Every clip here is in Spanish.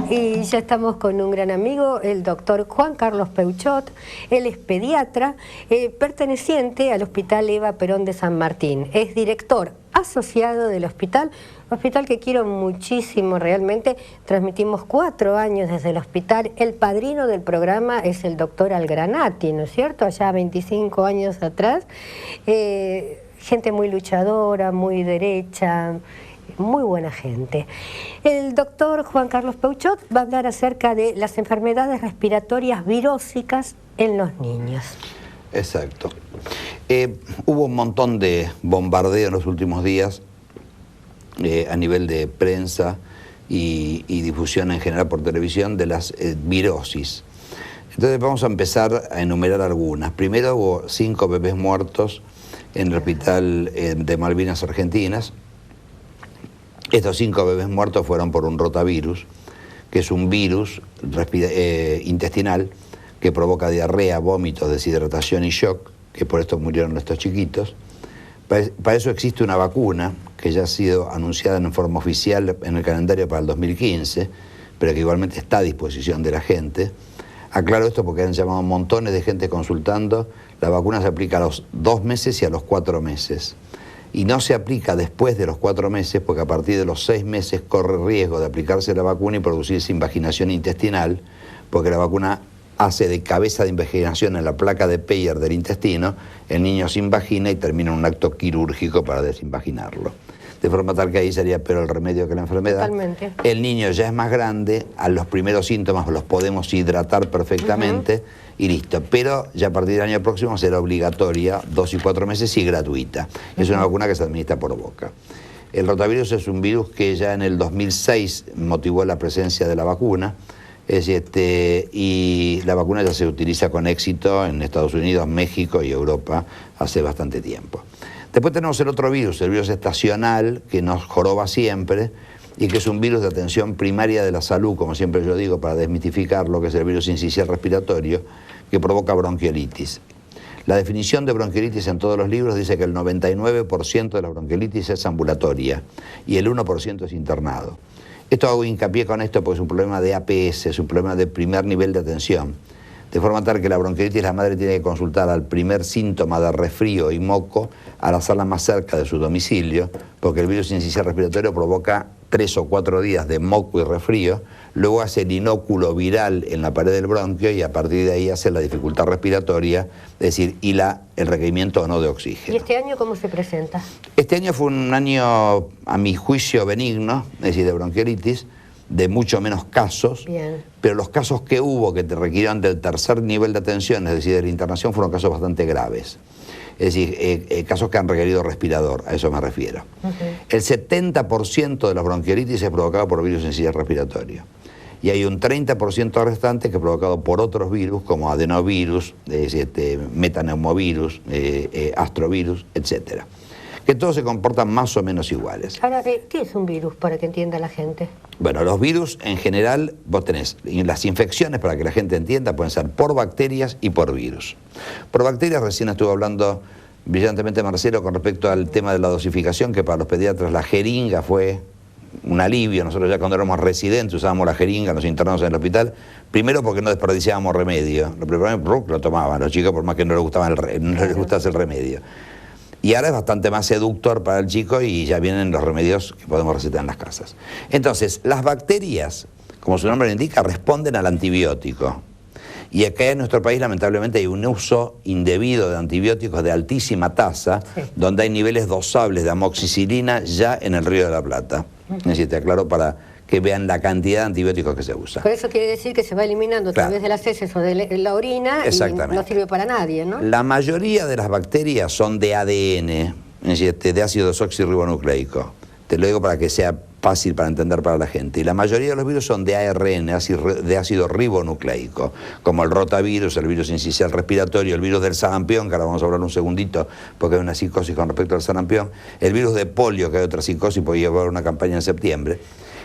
Y ya estamos con un gran amigo, el doctor Juan Carlos Peuchot. Él es pediatra, perteneciente al Hospital Eva Perón de San Martín. Es director asociado del hospital que quiero muchísimo realmente. Transmitimos 4 años desde el hospital. El padrino del programa es el doctor Algranati, ¿no es cierto? Allá 25 años atrás. Gente muy luchadora, muy derecha, muy buena gente. El doctor Juan Carlos Peuchot va a hablar acerca de las enfermedades respiratorias virósicas en los niños. Exacto. Hubo un montón de bombardeo en los últimos días a nivel de prensa y difusión en general por televisión de las virosis. Entonces vamos a empezar a enumerar algunas. Primero hubo 5 bebés muertos en el hospital de Malvinas Argentinas. Estos 5 bebés muertos fueron por un rotavirus, que es un virus intestinal que provoca diarrea, vómitos, deshidratación y shock, que por esto murieron estos chiquitos. Para eso existe una vacuna que ya ha sido anunciada en forma oficial en el calendario para el 2015, pero que igualmente está a disposición de la gente. Aclaro esto porque han llamado montones de gente consultando. La vacuna se aplica a los 2 meses y a los 4 meses. Y no se aplica después de los 4 meses, porque a partir de los 6 meses corre riesgo de aplicarse la vacuna y producirse invaginación intestinal, porque la vacuna hace de cabeza de invaginación en la placa de Peyer del intestino. El niño se invagina y termina en un acto quirúrgico para desinvaginarlo. De forma tal que ahí sería peor el remedio que la enfermedad. Totalmente. El niño ya es más grande, a los primeros síntomas los podemos hidratar perfectamente y listo. Pero ya a partir del año próximo será obligatoria 2 y 4 meses y gratuita. Es una vacuna que se administra por boca. El rotavirus es un virus que ya en el 2006 motivó la presencia de la vacuna. Y la vacuna ya se utiliza con éxito en Estados Unidos, México y Europa hace bastante tiempo. Después tenemos el otro virus, el virus estacional, que nos joroba siempre y que es un virus de atención primaria de la salud, como siempre yo digo, para desmitificar lo que es el virus sincicial respiratorio, que provoca bronquiolitis. La definición de bronquiolitis en todos los libros dice que el 99% de la bronquiolitis es ambulatoria y el 1% es internado. Esto hago hincapié con esto porque es un problema de APS, es un problema de primer nivel de atención. De forma tal que la bronquiolitis la madre tiene que consultar al primer síntoma de resfrío y moco a la sala más cerca de su domicilio, porque el virus sincicial respiratorio provoca 3 o 4 días de moco y resfrío, luego hace el inóculo viral en la pared del bronquio y a partir de ahí hace la dificultad respiratoria, es decir, y el requerimiento o no de oxígeno. ¿Y este año cómo se presenta? Este año fue un año, a mi juicio, benigno, es decir, de bronquiolitis, de mucho menos casos. Bien. Pero los casos que hubo que te requirieron del tercer nivel de atención, es decir, de la internación, fueron casos bastante graves. Es decir, casos que han requerido respirador, a eso me refiero. El 70% de las bronquiolitis es provocado por virus sincicial respiratorio. Y hay un 30% restante que es provocado por otros virus, como adenovirus, metaneumovirus, astrovirus, etcétera. Que todos se comportan más o menos iguales. Ahora, ¿qué es un virus para que entienda la gente? Bueno, los virus en general, vos tenés las infecciones, para que la gente entienda, pueden ser por bacterias y por virus. Por bacterias, recién estuvo hablando brillantemente Marcelo con respecto al tema de la dosificación, que para los pediatras la jeringa fue un alivio. Nosotros ya cuando éramos residentes usábamos la jeringa, nos internamos en el hospital, primero porque no desperdiciábamos remedio. Lo tomaban los chicos por más que no les gustase el remedio. Y ahora es bastante más seductor para el chico y ya vienen los remedios que podemos recetar en las casas. Entonces, las bacterias, como su nombre lo indica, responden al antibiótico. Y acá en nuestro país, lamentablemente, hay un uso indebido de antibióticos de altísima tasa, donde hay niveles dosables de amoxicilina ya en el Río de la Plata. Es decir, te aclaro para que vean la cantidad de antibióticos que se usan. Por eso quiere decir que se va eliminando a través de las heces o de la orina y no sirve para nadie, ¿no? La mayoría de las bacterias son de ADN, es decir, de ácido desoxirribonucleico. Te lo digo para que sea fácil para entender para la gente. Y la mayoría de los virus son de ARN, de ácido ribonucleico, como el rotavirus, el virus sincicial respiratorio, el virus del sarampión, que ahora vamos a hablar un segundito porque hay una psicosis con respecto al sarampión, el virus de polio, que hay otra psicosis, porque iba a haber una campaña en septiembre.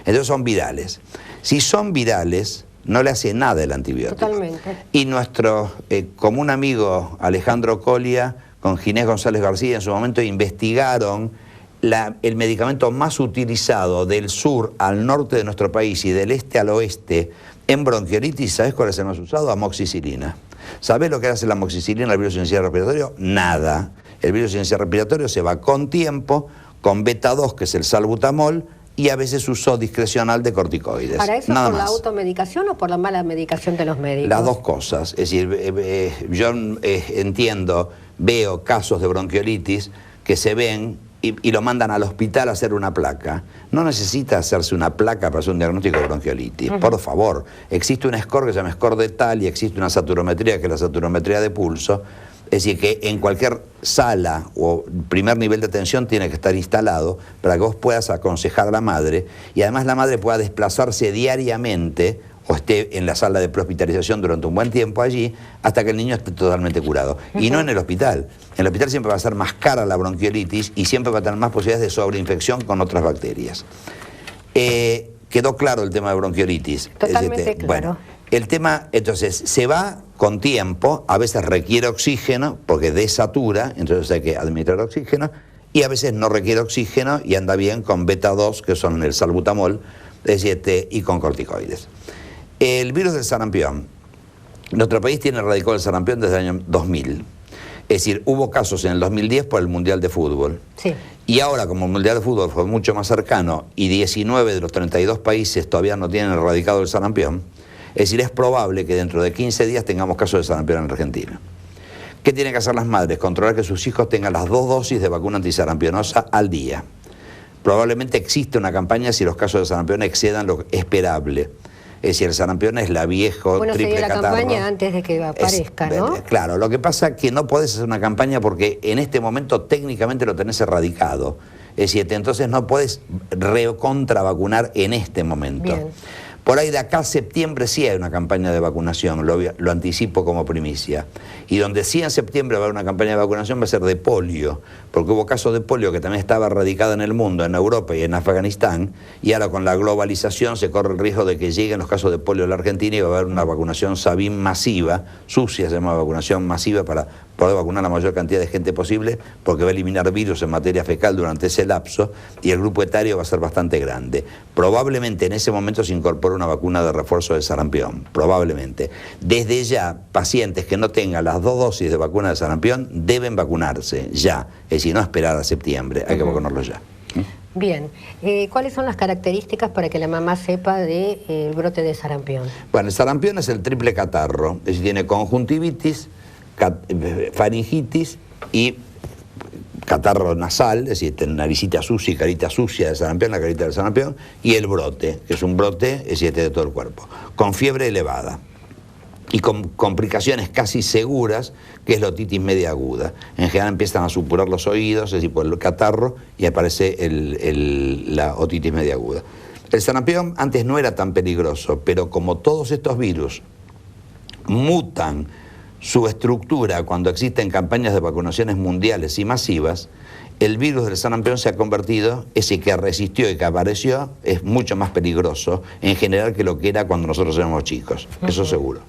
Entonces son virales. Si son virales, no le hace nada el antibiótico. Totalmente. Y nuestro común amigo Alejandro Colia con Ginés González García en su momento investigaron el medicamento más utilizado del sur al norte de nuestro país y del este al oeste en bronquiolitis, ¿sabes cuál es el más usado? Amoxicilina. ¿Sabés lo que hace la amoxicilina al virus sincicial respiratorio? Nada. El virus sincicial respiratorio se va con tiempo, con beta 2, que es el salbutamol, y a veces uso discrecional de corticoides. ¿Para eso nada por más. la automedicación o por la mala medicación de los médicos? Las dos cosas. Es decir, yo entiendo, veo casos de bronquiolitis que se ven y lo mandan al hospital a hacer una placa. No necesita hacerse una placa para hacer un diagnóstico de bronquiolitis. Por favor, existe un score que se llama score de tal y existe una saturometría que es la saturometría de pulso. Es decir, que en cualquier sala o primer nivel de atención tiene que estar instalado para que vos puedas aconsejar a la madre y además la madre pueda desplazarse diariamente o esté en la sala de prehospitalización durante un buen tiempo allí hasta que el niño esté totalmente curado. Y no en el hospital. En el hospital siempre va a ser más cara la bronquiolitis y siempre va a tener más posibilidades de sobreinfección con otras bacterias. Quedó claro el tema de bronquiolitis. Totalmente claro. Bueno, el tema, entonces, se va con tiempo, a veces requiere oxígeno porque desatura, entonces hay que administrar oxígeno, y a veces no requiere oxígeno y anda bien con beta 2, que son el salbutamol, y con corticoides. El virus del sarampión. Nuestro país tiene erradicado el sarampión desde el año 2000. Es decir, hubo casos en el 2010 por el Mundial de Fútbol. Sí. Y ahora, como el Mundial de Fútbol fue mucho más cercano y 19 de los 32 países todavía no tienen erradicado el sarampión, es decir, es probable que dentro de 15 días tengamos casos de sarampión en Argentina. ¿Qué tienen que hacer las madres? Controlar que sus hijos tengan las 2 dosis de vacuna antisarampionosa al día. Probablemente existe una campaña si los casos de sarampión excedan lo esperable. Es decir, el sarampión es la viejo triple sería la catarro. campaña antes de que aparezca, ¿no? Claro, lo que pasa es que no podés hacer una campaña porque en este momento técnicamente lo tenés erradicado. Es decir, entonces no podés contravacunar en este momento. Bien. Por ahí de acá a septiembre sí hay una campaña de vacunación, lo anticipo como primicia. Y donde sí en septiembre va a haber una campaña de vacunación va a ser de polio, porque hubo casos de polio que también estaba erradicado en el mundo, en Europa y en Afganistán, y ahora con la globalización se corre el riesgo de que lleguen los casos de polio a la Argentina y va a haber una vacunación Sabin masiva, sucia se llama vacunación masiva para poder vacunar la mayor cantidad de gente posible, porque va a eliminar virus en materia fecal durante ese lapso y el grupo etario va a ser bastante grande. Probablemente en ese momento se incorpore una vacuna de refuerzo del sarampión, probablemente. Desde ya, pacientes que no tengan las 2 dosis de vacuna de sarampión deben vacunarse ya, es decir, no esperar a septiembre, hay que vacunarlos ya. Bien, ¿cuáles son las características para que la mamá sepa del brote de sarampión? Bueno, el sarampión es el triple catarro, es decir, tiene conjuntivitis, faringitis y catarro nasal, es decir, naricita sucia y carita sucia de sarampión, la carita del sarampión, y el brote, que es un brote, es decir, de todo el cuerpo, con fiebre elevada y con complicaciones casi seguras, que es la otitis media aguda. En general empiezan a supurar los oídos, es decir, por el catarro, y aparece la otitis media aguda. El sarampión antes no era tan peligroso, pero como todos estos virus mutan su estructura cuando existen campañas de vacunaciones mundiales y masivas, el virus del sarampión se ha convertido, ese que resistió y que apareció, es mucho más peligroso en general que lo que era cuando nosotros éramos chicos, eso seguro.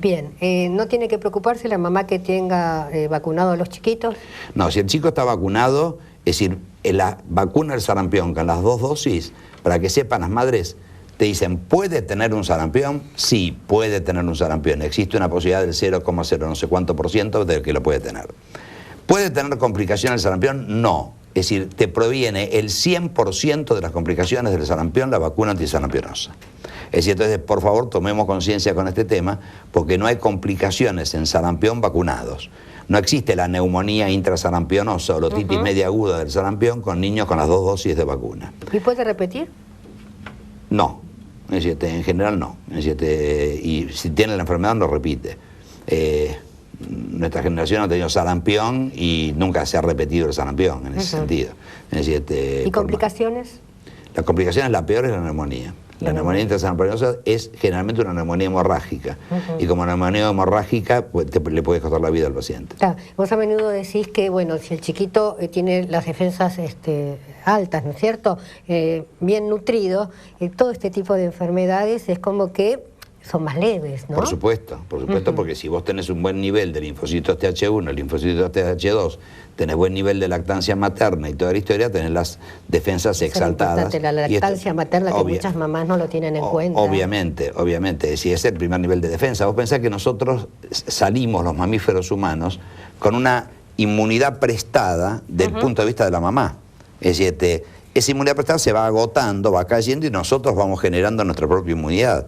Bien, ¿no tiene que preocuparse la mamá que tenga vacunado a los chiquitos? No, si el chico está vacunado, es decir, la vacuna del sarampión con las 2 dosis, para que sepan las madres, te dicen, ¿puede tener un sarampión? Sí, puede tener un sarampión. Existe una posibilidad del 0,0 no sé cuánto % del que lo puede tener. ¿Puede tener complicaciones el sarampión? No. Es decir, te proviene el 100% de las complicaciones del sarampión la vacuna antisarampionosa. Es decir, entonces, por favor, tomemos conciencia con este tema, porque no hay complicaciones en sarampión vacunados. No existe la neumonía intrasarampionosa o la otitis media aguda del sarampión con niños con las 2 dosis de vacuna. ¿Y puede repetir? No, es decir, en general no. Es decir, y si tiene la enfermedad no repite. Nuestra generación ha tenido sarampión y nunca se ha repetido el sarampión en ese sentido. Es decir, ¿Y complicaciones? La complicación es la peor, es la neumonía. La neumonía intrasarampionosa es generalmente una neumonía hemorrágica. Y como neumonía hemorrágica, pues, le puede costar la vida al paciente. Claro. Vos a menudo decís que, bueno, si el chiquito tiene las defensas altas, ¿no es cierto?, bien nutrido, todo este tipo de enfermedades es como que son más leves, ¿no? Por supuesto, porque si vos tenés un buen nivel de linfocitos TH1, linfocitos TH2, tenés buen nivel de lactancia materna y toda la historia, tenés las defensas exaltadas. La lactancia materna, que muchas mamás no lo tienen en cuenta. Obviamente, si es el primer nivel de defensa. Vos pensás que nosotros salimos, los mamíferos humanos, con una inmunidad prestada del punto de vista de la mamá. Es decir, esa inmunidad prestada se va agotando, va cayendo y nosotros vamos generando nuestra propia inmunidad.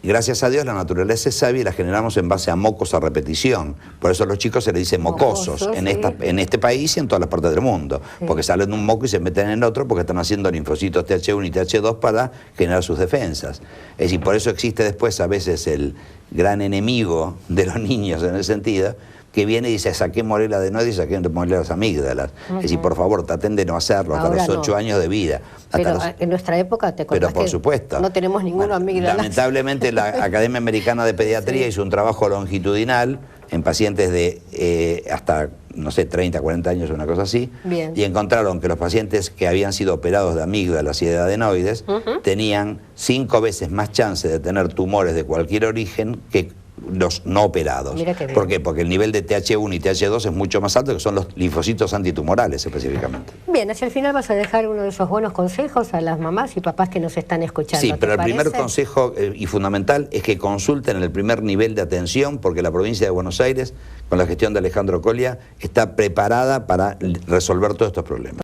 Gracias a Dios la naturaleza es sabia y la generamos en base a mocos a repetición. Por eso a los chicos se les dice mocosos en este país y en todas las partes del mundo. Porque salen de un moco y se meten en otro porque están haciendo linfocitos TH1 y TH2 para generar sus defensas. Es decir, por eso existe después a veces el gran enemigo de los niños en ese sentido, que viene y dice, saquémosle la adenoide y saquémosle las amígdalas. Es decir, por favor, traten de no hacerlo hasta los 8 años de vida. Pero en nuestra época te contás por supuesto. No tenemos ninguna amígdala. Lamentablemente la Academia Americana de Pediatría hizo un trabajo longitudinal en pacientes de hasta, no sé, 30, 40 años, una cosa así, y encontraron que los pacientes que habían sido operados de amígdalas y de adenoides tenían 5 veces más chance de tener tumores de cualquier origen que los no operados. ¿Por qué? Porque el nivel de TH1 y TH2 es mucho más alto, que son los linfocitos antitumorales específicamente. Bien, hacia el final vas a dejar uno de esos buenos consejos a las mamás y papás que nos están escuchando. Sí, pero el primer consejo y fundamental es que consulten en el primer nivel de atención, porque la provincia de Buenos Aires, con la gestión de Alejandro Colia, está preparada para resolver todos estos problemas.